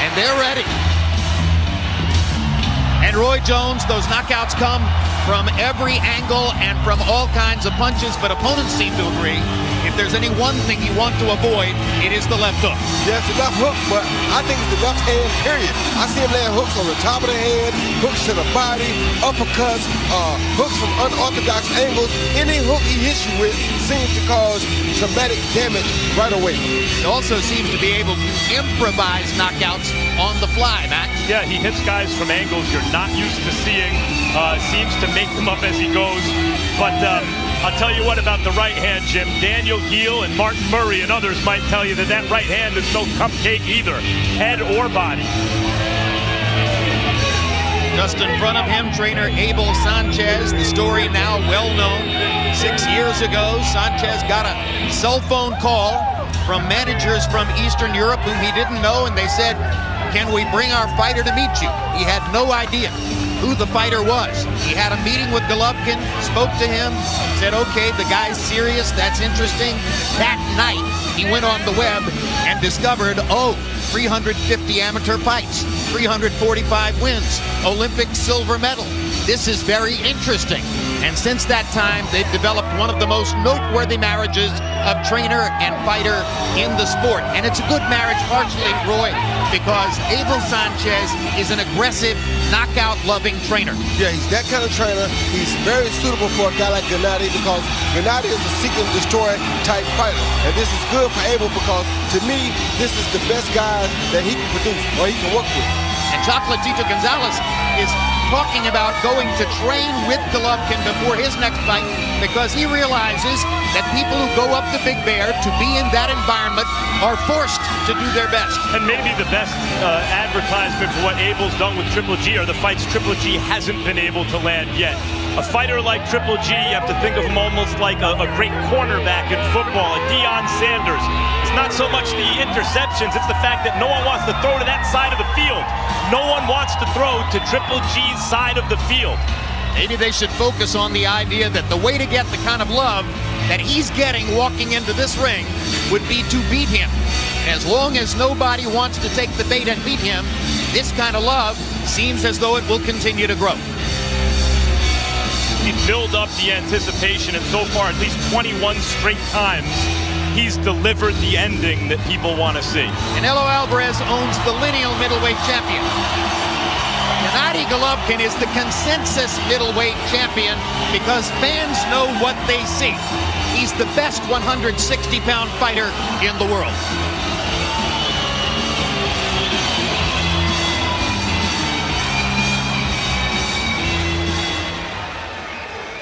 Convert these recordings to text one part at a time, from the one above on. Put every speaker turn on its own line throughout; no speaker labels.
And they're ready. And Roy Jones, those knockouts come from every angle and from all kinds of punches, but opponents seem to agree if there's any one thing you want to avoid, it is the left hook.
Yes, the left hook, but I think it's the left hand, period. I see him laying hooks on the top of the head, hooks to the body, uppercuts, hooks from unorthodox angles. Any hook he hits you with seems to cause traumatic damage right away.
He also seems to be able to improvise knockouts on the fly, Max.
Yeah, he hits guys from angles you're not used to seeing. Seems to make them up as he goes. But I'll tell you what about the right hand, Jim. Daniel Geale and Martin Murray and others might tell you that that right hand is no cupcake either, head or body.
Just in front of him, trainer Abel Sanchez. The story now well known. 6 years ago, Sanchez got a cell phone call from managers from Eastern Europe whom he didn't know, and they said, "Can we bring our fighter to meet you?" He had no idea who the fighter was. He had a meeting with Golovkin, spoke to him, said, okay, the guy's serious, that's interesting. That night, he went on the web and discovered, 350 amateur fights, 345 wins, Olympic silver medal. This is very interesting. And since that time, they've developed one of the most noteworthy marriages of trainer and fighter in the sport. And it's a good marriage, partially, Roy, because Abel Sanchez is an aggressive, knockout-loving trainer.
Yeah, he's that kind of trainer. He's very suitable for a guy like Gennady because Gennady is a seek and destroy type fighter. And this is good for Abel because, to me, this is the best guy that he can produce or he can work with.
And Chocolatito Gonzalez is talking about going to train with Golovkin before his next fight because he realizes that people who go up to Big Bear to be in that environment are forced to do their best.
And maybe the best advertisement for what Abel's done with Triple G are the fights Triple G hasn't been able to land yet. A fighter like Triple G, you have to think of him almost like a great cornerback in football, a Deion Sanders. It's not so much the interceptions, it's the fact that no one wants to throw to that side of the field. No one wants to throw to Triple G's side of the field.
Maybe they should focus on the idea that the way to get the kind of love that he's getting walking into this ring would be to beat him. As long as nobody wants to take the bait and beat him, this kind of love seems as though it will continue to grow.
He built up the anticipation, and so far, at least 21 straight times, he's delivered the ending that people want to see.
Canelo Alvarez owns the lineal middleweight champion. Gennady Golovkin is the consensus middleweight champion because fans know what they see. He's the best 160-pound fighter in the world.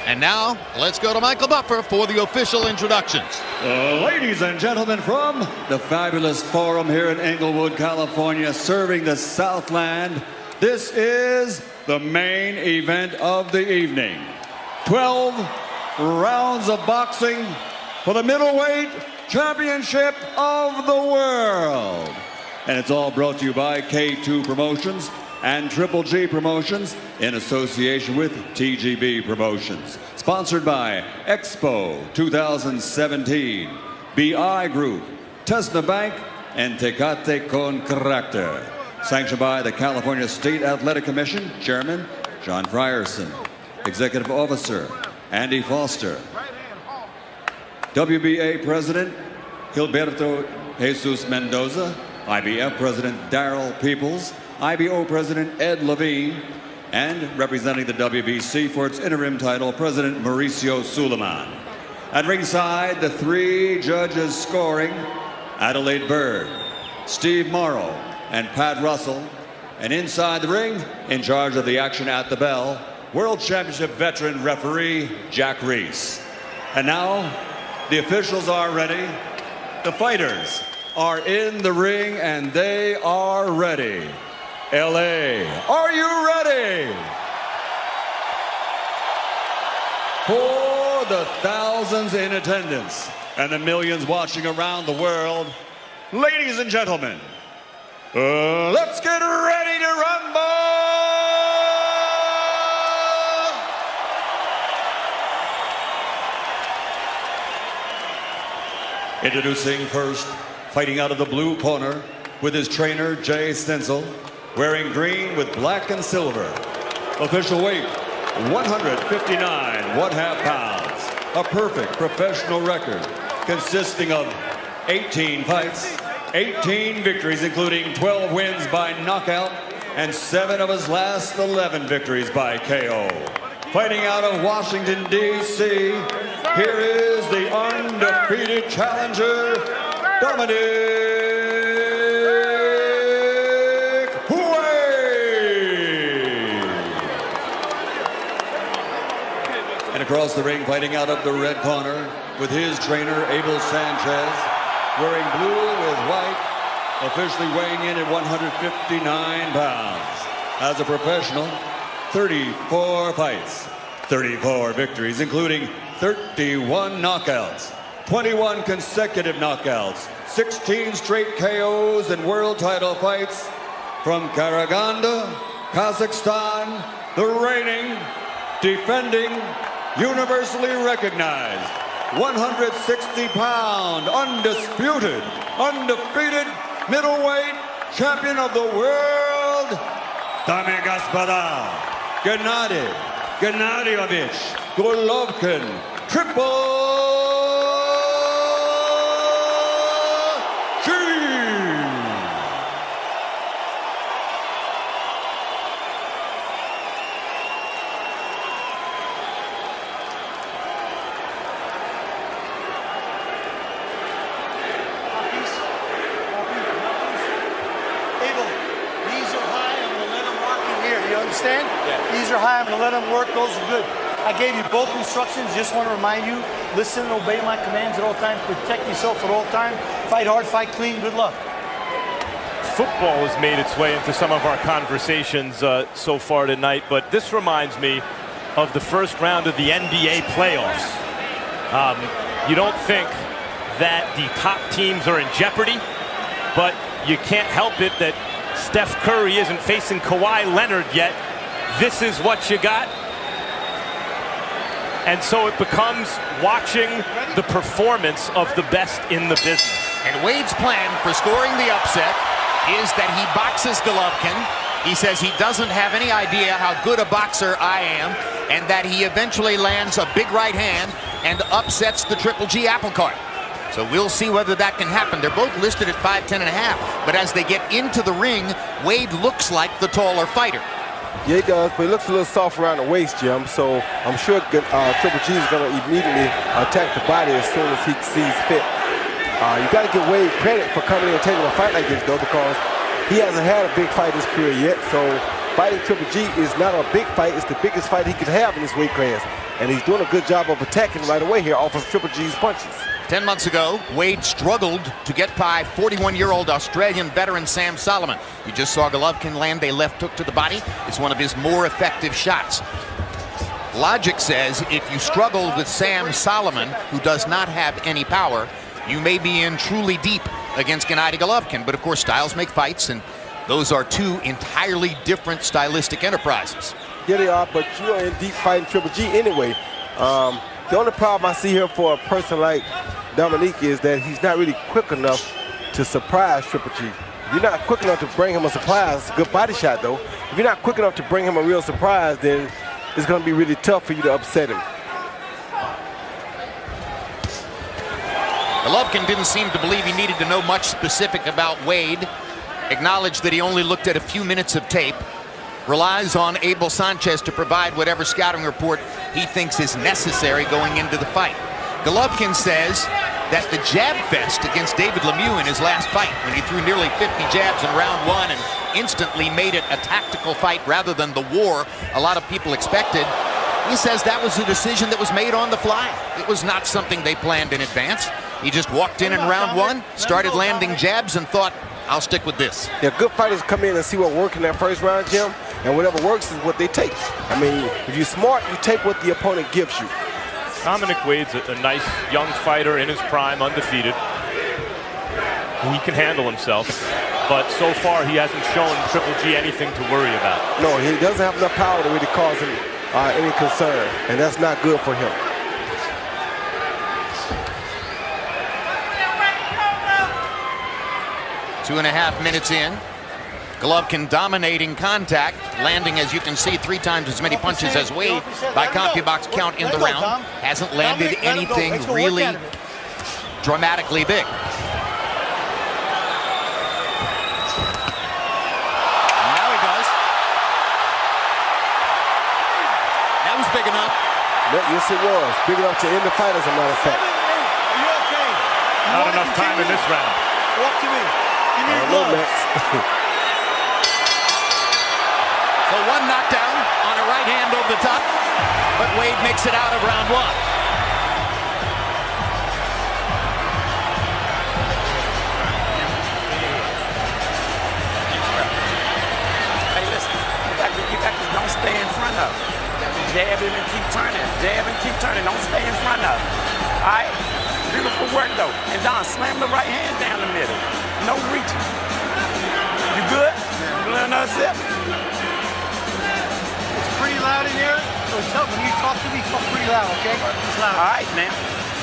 And now, let's go to Michael Buffer for the official introductions.
Ladies and gentlemen, from the fabulous forum here in Inglewood, California, serving the Southland, this is the main event of the evening. 12 rounds of boxing for the middleweight championship of the world. And it's all brought to you by K2 Promotions and Triple G Promotions in association with TGB Promotions. Sponsored by Expo 2017, BI Group, Tesna Bank, and Tecate Con Carácter. Sanctioned by the California State Athletic Commission, Chairman John Frierson, Executive Officer Andy Foster, WBA President Gilberto Jesus Mendoza, IBF President Darrell Peoples, IBO President Ed Levine, and representing the WBC for its interim title, President Mauricio Suleiman. At ringside, the three judges scoring, Adelaide Bird, Steve Morrow, and Pat Russell. And inside the ring, in charge of the action at the bell, World Championship veteran referee Jack Reese. And now, the officials are ready. The fighters are in the ring, and they are ready. LA, are you ready? For the thousands in attendance and the millions watching around the world, ladies and gentlemen, let's get ready to rumble! Introducing first, fighting out of the blue corner, with his trainer, Jay Stencil, wearing green with black and silver. Official weight, 159 1/2 pounds. A perfect professional record consisting of 18 fights, 18 victories, including 12 wins by knockout, and 7 of his last 11 victories by KO. Fighting out of Washington, D.C., here is the undefeated challenger, Dominic. And across the ring, fighting out of the red corner with his trainer, Abel Sanchez, wearing blue with white, officially weighing in at 159 pounds. As a professional, 34 fights, 34 victories, including 31 knockouts, 21 consecutive knockouts, 16 straight KOs and world title fights from Karaganda, Kazakhstan, the reigning, defending, universally recognized 160-pound, undisputed, undefeated middleweight champion of the world, Dame Gospoda, Gennady, Gennadyovich, Golovkin, Triple G.
Understand? Yeah. These are high. I'm going to let them work. Those are good. I gave you both instructions. Just want to remind you, listen and obey my commands at all times. Protect yourself at all times. Fight hard, fight clean. Good luck.
Football has made its way into some of our conversations so far tonight, but this reminds me of the first round of the NBA playoffs. You don't think that the top teams are in jeopardy, but you can't help it that Steph Curry isn't facing Kawhi Leonard yet. This is what you got. And so it becomes watching the performance of the best in the business.
And Wade's plan for scoring the upset is that he boxes Golovkin. He says he doesn't have any idea how good a boxer I am, and that he eventually lands a big right hand and upsets the Triple G apple cart. So we'll see whether that can happen. They're both listed at 5'10.5", but as they get into the ring, Wade looks like the taller fighter.
Yeah, he does, but he looks a little soft around the waist, Jim. So I'm sure Triple G is going to immediately attack the body as soon as he sees fit. You got to give Wade credit for coming in and taking a fight like this, though, because he hasn't had a big fight in his career yet. So fighting Triple G is not a big fight. It's the biggest fight he could have in this weight class. And he's doing a good job of attacking right away here off of Triple G's punches.
10 months ago, Wade struggled to get by 41-year-old Australian veteran Sam Solomon. You just saw Golovkin land a left hook to the body. It's one of his more effective shots. Logic says if you struggle with Sam Solomon, who does not have any power, you may be in truly deep against Gennady Golovkin. But of course, styles make fights, and those are two entirely different stylistic enterprises.
Yeah, they are, but you are in deep fighting Triple G anyway. The only problem I see here for a person like Dominic is that he's not really quick enough to surprise Triple G. If you're not quick enough to bring him a surprise, it's a good body shot though. If you're not quick enough to bring him a real surprise, then it's going to be really tough for you to upset him.
Golovkin didn't seem to believe he needed to know much specific about Wade. Acknowledged that he only looked at a few minutes of tape. Relies on Abel Sanchez to provide whatever scouting report he thinks is necessary going into the fight. Golovkin says that the jab fest against David Lemieux in his last fight, when he threw nearly 50 jabs in round one and instantly made it a tactical fight rather than the war a lot of people expected, he says that was a decision that was made on the fly. It was not something they planned in advance. He just walked in round one, started landing jabs, and thought, I'll stick with this.
Yeah, good fighters come in and see what worked in that first round, Jim, and whatever works is what they take. I mean, if you're smart, you take what the opponent gives you.
Dominic Wade's a nice young fighter in his prime, undefeated. He can handle himself, but so far he hasn't shown Triple G anything to worry about.
No, he doesn't have enough power to really cause him any concern, and that's not good for him.
2.5 minutes in. Golovkin dominating contact, landing, as you can see, 3 times as many punches as Wade by CompuBox count in the round. Hasn't landed anything really dramatically big. Now he does. That was big enough.
Yes, it was. Big enough to end the fight, as a matter of fact.
Are you okay?
Not enough time in this round.
Walk to me. Give me your gloves.
So 1 knockdown on a right hand over the top, but Wade makes it out of round 1.
Hey, listen, you got to don't stay in front of. Jab him and keep turning. Jab and keep turning. Don't stay in front of. All right? Beautiful work, though. And Don, slam the right hand down the middle. No reaching. You good? You learn another sip?
It's pretty loud in here. So when you talk to me, talk pretty loud, okay? It's loud.
All right, now.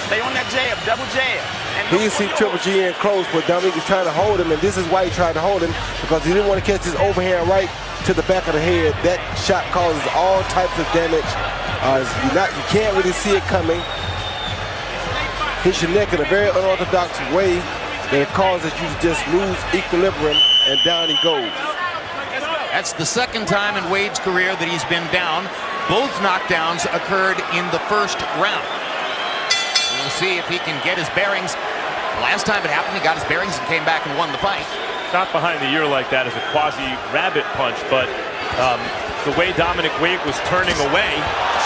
Stay on that jab. Double jab. And
He can see Triple G in close, but Dominic is trying to hold him, and this is why he tried to hold him, because he didn't want to catch his overhand right to the back of the head. That shot causes all types of damage. You can't really see it coming. Hits your neck in a very unorthodox way that causes you to just lose equilibrium, and down he goes.
That's the 2nd time in Wade's career that he's been down. Both knockdowns occurred in the 1st round. We'll see if he can get his bearings. Last time it happened, he got his bearings and came back and won the fight.
Shot behind the ear like that is a quasi-rabbit punch, but the way Dominic Wade was turning away,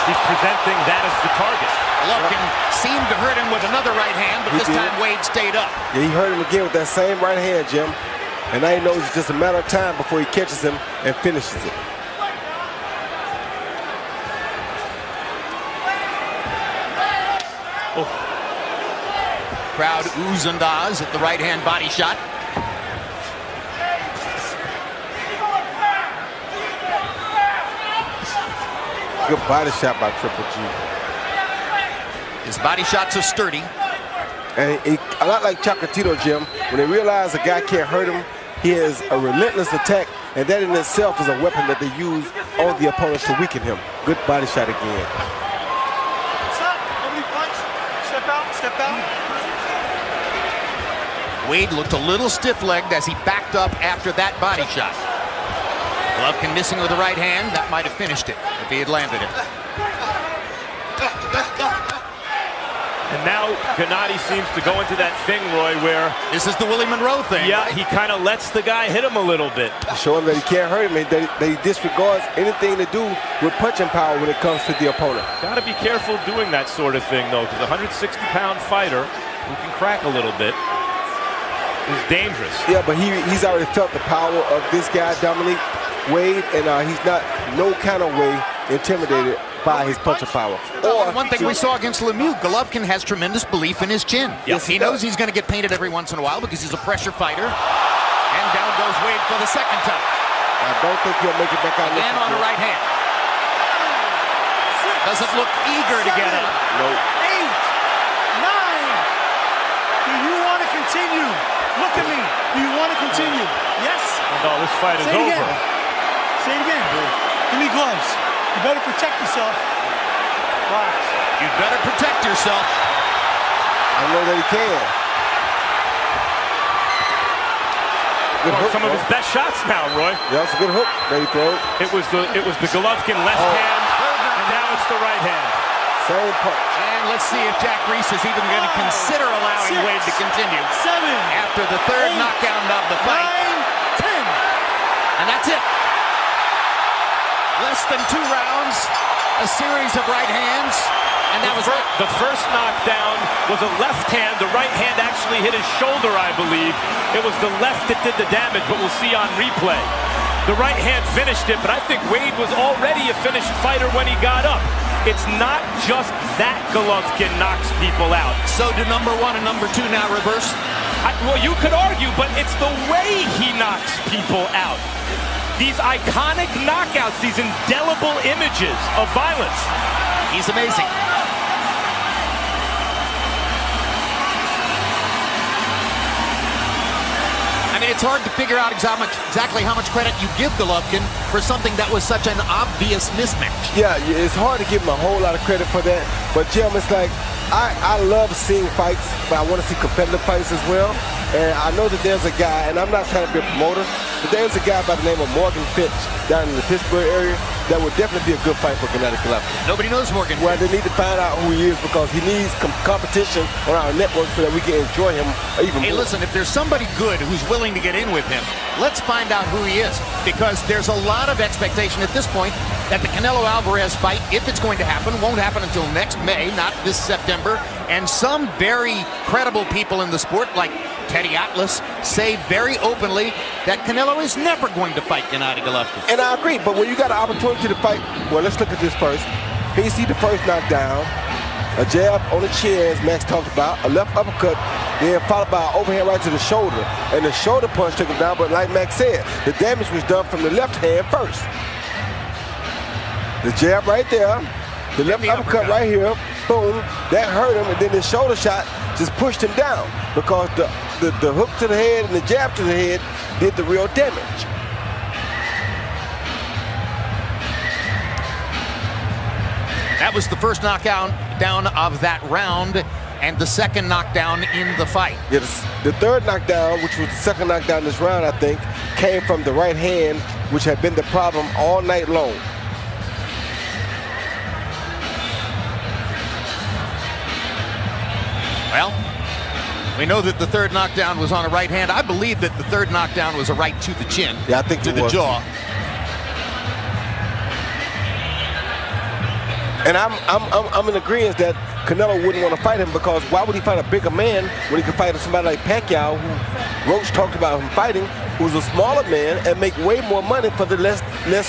he's presenting that as the target.
Golovkin seemed to hurt him with another right hand, but this time Wade stayed up.
Yeah, he hurt him again with that same right hand, Jim. And now he knows it's just a matter of time before he catches him and finishes it.
Oh. Crowd oohs and ahs at the right hand body shot.
Good body shot by Triple G.
His body shots are sturdy.
And a lot like Chocolatito, Jim, when they realize a guy can't hurt him, he has a relentless attack, and that in itself is a weapon that they use on the opponent to weaken him. Good body shot again.
Stop. Nobody punch. Step out. Step out.
Wade looked a little stiff-legged as he backed up after that body shot. Golovkin missing with the right hand. That might have finished it if he had landed it.
And now Gennady seems to go into that thing, Roy, where...
This is the Willie Monroe thing.
Yeah, he kind of lets the guy hit him a little bit.
Show him that he can't hurt him, and that he disregards anything to do with punching power when it comes to the opponent.
Got to be careful doing that sort of thing, though, because a 160-pound fighter who can crack a little bit is dangerous.
Yeah, but he's already felt the power of this guy, Dominic Wade, and he's not no kind of way intimidated by his punching power.
Or one thing we saw against Lemieux, Golovkin has tremendous belief in his chin.
Yes,
he knows he's going to get painted every once in a while because he's a pressure fighter. And down goes Wade for the 2nd time.
I don't think he'll make it back out.
Again on the right hand. Doesn't look eager to get up.
No.
8, 9. Do you want to continue? Look at me. Do you want to continue? Yes.
No, this fight is over.
Again. Say it again. Give me gloves. You better protect yourself. Relax.
You better protect yourself.
I know that he can. Good hook,
Some of his best shots now, Roy.
Yeah, that's a good hook that he threw.
It was the Golovkin left hand, and now it's the right hand.
Same punch.
And let's see if Jack Reese is even going to consider allowing
6,
Wade to continue
7.
after the 3rd
8,
knockdown of the fight.
9, 10.
And that's it. Less than 2 rounds, a series of right hands, and that was it.
The first knockdown was a left hand. The right hand actually hit his shoulder, I believe. It was the left that did the damage, but we'll see on replay. The right hand finished it, but I think Wade was already a finished fighter when he got up. It's not just that Golovkin knocks people out.
So do number 1 and number 2 now reverse?
Well, you could argue, but it's the way he knocks people out. These iconic knockouts, these indelible images of violence.
He's amazing. And it's hard to figure out exactly how much credit you give Golovkin for something that was such an obvious mismatch.
Yeah, it's hard to give him a whole lot of credit for that. But, Jim, it's like, I love seeing fights, but I want to see competitive fights as well. And I know that there's a guy, and I'm not trying to be a promoter, but there's a guy by the name of Morgan Fitch down in the Pittsburgh area that would definitely be a good fight for Gennady Golovkin.
Nobody knows Morgan
Well,
Fitch.
they need to find out who he is because he needs competition on our network so that we can enjoy him even more.
Hey, listen, if there's somebody good who's willing to get in with him, let's find out who he is. Because there's a lot of expectation at this point that the Canelo-Alvarez fight, if it's going to happen, won't happen until next May, not this September. And some very credible people in the sport, like Teddy Atlas, say very openly that Canelo is never going to fight Gennady Golovkin.
And I agree, but when you got an opportunity to fight, well, let's look at this first. Here you see the first knockdown, a jab on the chin, as Max talked about, a left uppercut, then followed by an overhand right to the shoulder. And the shoulder punch took him down, but like Max said, the damage was done from the left hand first. The jab right there, the left uppercut right here, boom, that hurt him, and then the shoulder shot just pushed him down because the hook to the head and the jab to the head did the real damage.
That was the first knockdown of that round and the second knockdown in the fight.
Yeah, the third knockdown, which was the second knockdown this round, I think, came from the right hand, which had been the problem all night long.
Well, we know that the third knockdown was on a right hand. I believe that the third knockdown was a right to the chin.
Yeah, I think
to the jaw.
And I'm in agreement that Canelo wouldn't want to fight him because why would he fight a bigger man when he could fight somebody like Pacquiao, who Roach talked about him fighting, who's a smaller man and make way more money for the less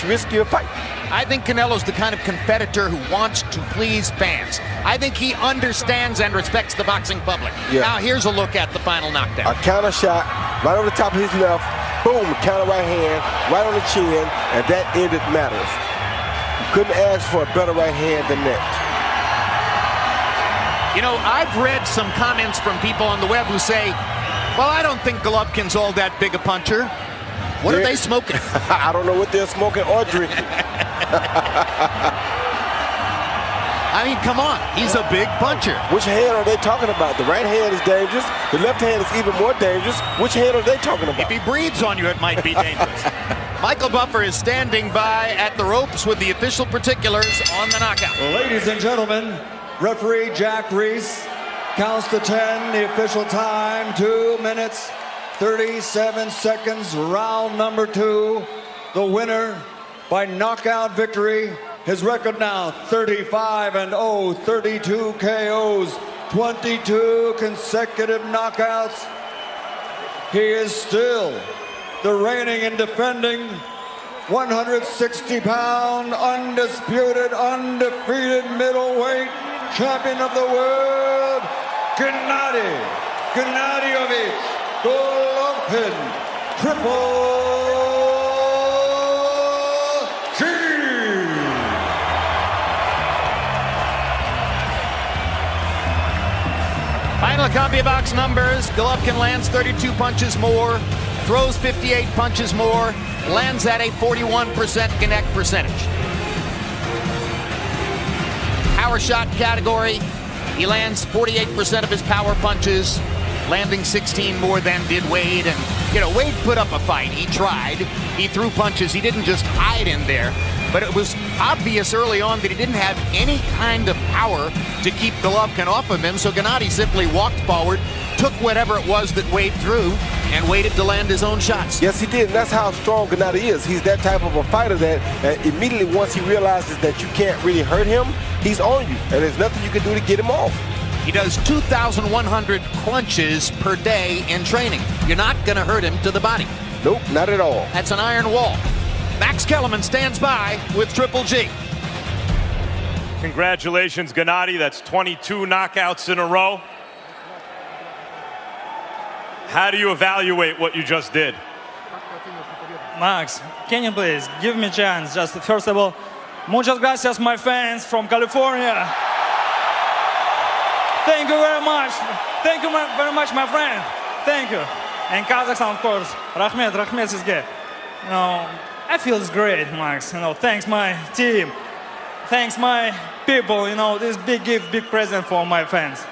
riskier fight.
I think Canelo's the kind of competitor who wants to please fans. I think he understands and respects the boxing public.
Yeah.
Now here's a look at the final knockdown.
A counter shot right over the top of his left, boom, counter right hand, right on the chin, and that ended matters. You couldn't ask for a better right hand than that.
You know, I've read some comments from people on the web who say, well, I don't think Golovkin's all that big a puncher. What are they smoking?
I don't know what they're smoking or drinking.
I mean, come on. He's a big puncher.
Which hand are they talking about? The right hand is dangerous. The left hand is even more dangerous. Which hand are they talking about?
If he breathes on you, it might be dangerous. Michael Buffer is standing by at the ropes with the official particulars on the knockout.
Ladies and gentlemen, referee Jack Reese counts to 10. The official time, 2 minutes, 37 seconds, round number 2. The winner by knockout victory. His record now 35-0, 32 KOs, 22 consecutive knockouts. He is still the reigning and defending 160-pound, undisputed, undefeated middleweight champion of the world, Gennady Golovkin, Triple G.
Final copy of box numbers. Golovkin lands 32 punches more, throws 58 punches more, lands at a 41% connect percentage. Power shot category, he lands 48% of his power punches, landing 16 more than did Wade. And, you know, Wade put up a fight. He tried. He threw punches. He didn't just hide in there. But it was obvious early on that he didn't have any kind of power to keep Golovkin off of him. So Gennady simply walked forward, took whatever it was that Wade threw, and waited to land his own shots.
Yes, he did. And that's how strong Gennady is. He's that type of a fighter that immediately once he realizes that you can't really hurt him, he's on you. And there's nothing you can do to get him off.
He does 2,100 crunches per day in training. You're not going to hurt him to the body.
Nope, not at all.
That's an iron wall. Max Kellerman stands by with Triple G.
Congratulations, Gennady. That's 22 knockouts in a row. How do you evaluate what you just did?
Max, can you please give me a chance? Just first of all, muchas gracias, my fans from California. Thank you very much. Thank you very much, my friend. Thank you. And Kazakhstan, of course. Rahmet sizga. You know, I feel it's great, Max. You know, thanks my team. Thanks my people. You know, this big gift, big present for my fans.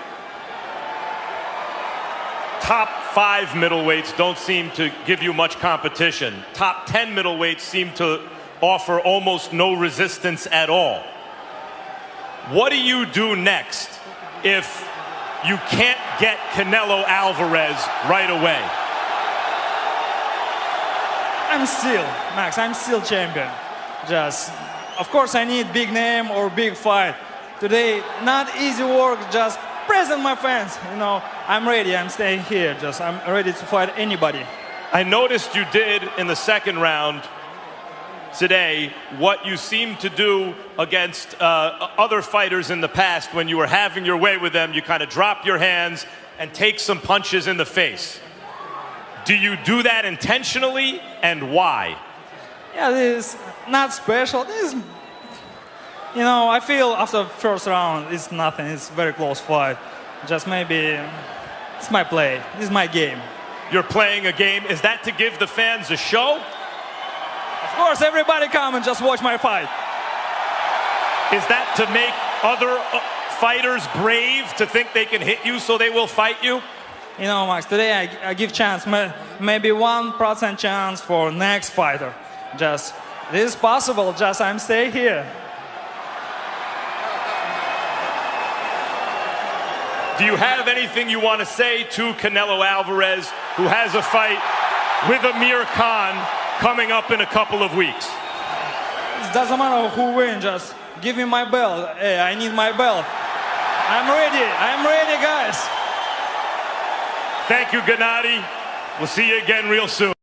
Top 5 middleweights don't seem to give you much competition. Top 10 middleweights seem to offer almost no resistance at all. What do you do next if you can't get Canelo Alvarez right away?
I'm still champion. Just, of course, I need big name or big fight. Today, not easy work, just present my fans. You know, I'm ready, I'm staying here. Just, I'm ready to fight anybody.
I noticed you did in the second round today what you seemed to do against other fighters in the past when you were having your way with them. You kind of drop your hands and take some punches in the face. Do you do that intentionally, and why?
Yeah, this is not special. This is, you know, I feel after first round, it's nothing. It's very close fight. Just maybe, it's my play. This is my game.
You're playing a game. Is that to give the fans a show?
Of course, everybody come and just watch my fight.
Is that to make other fighters brave to think they can hit you so they will fight you?
You know, Max, today I give chance, maybe 1% chance for next fighter. Just, this is possible, just I'm stay here.
Do you have anything you want to say to Canelo Alvarez, who has a fight with Amir Khan coming up in a couple of weeks?
It doesn't matter who wins, just give me my belt. Hey, I need my belt. I'm ready, guys.
Thank you, Gennady. We'll see you again real soon.